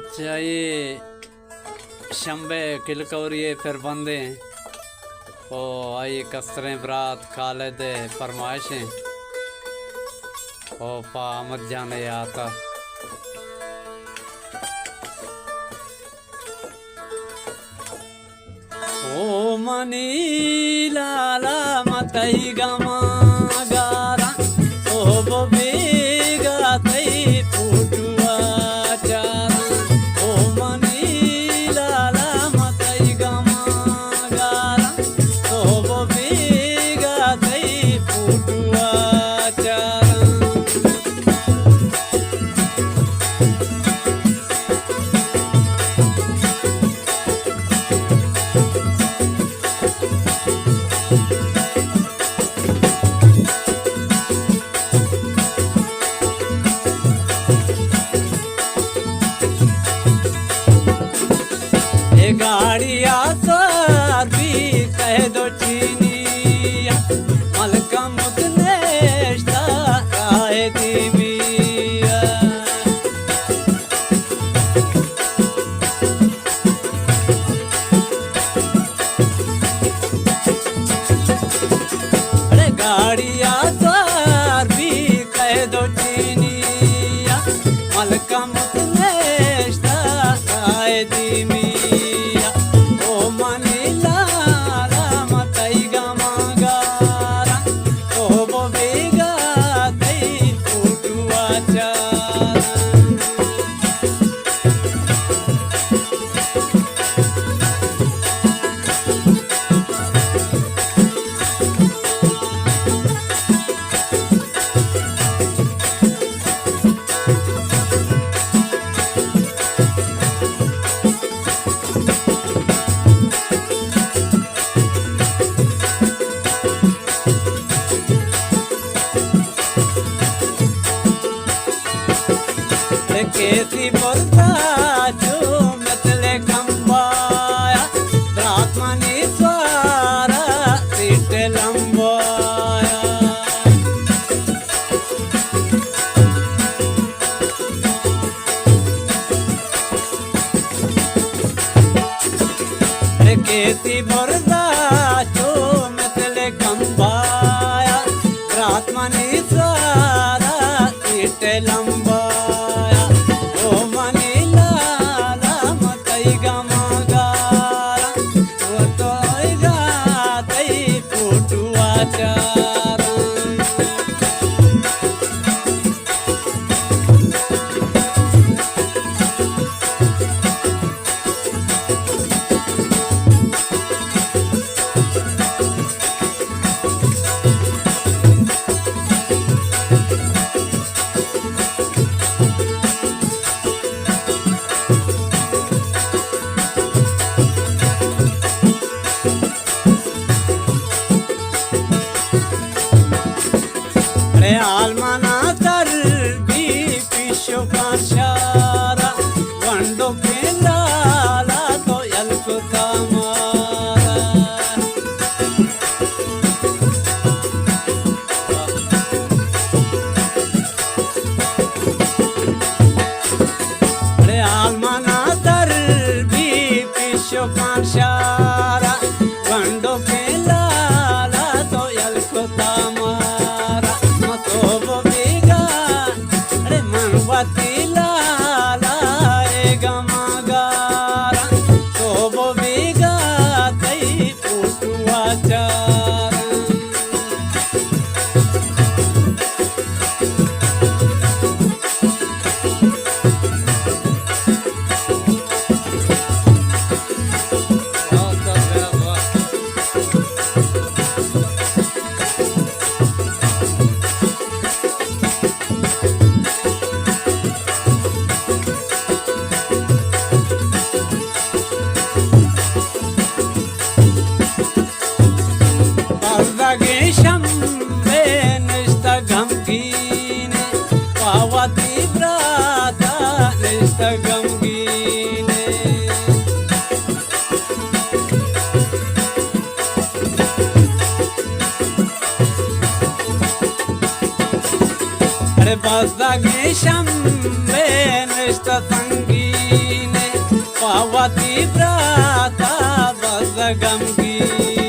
अच्छा ये शंबे किलकौरिए फिर बंदे ओ आई कसरें बरात खालिद फरमाइशें ओ पा मत जाने आता ओ मनी लाला मतई गमा गारा ओ बेगा तई फुटुआ चारा ओ मनी लाला मतई गमा गारा ओ बेगा तई फुटुआ चारा गाड़िया साथी कह दो चीनिया मलका मुतनेश्ता आए दीमिया अरे गाड़िया साथी कह दो चीनिया मलका मुतनेश्ता आए दीमिया केसी बोलता जो मतले कंबाया ब्राह्मणी स्वारा सीट लंबाया केसी बोलता जो मतले कंबाया ब्राह्मणी स्वारा सीट लंबाया आलमाना तर भी पिशो का शारा वंडो के लाला तो यलको तामारा अरे आलमाना तर भी पिशो का शारा वंडो के लाला तो यलको तामारा Bazda geçem ben işte sanki gamgii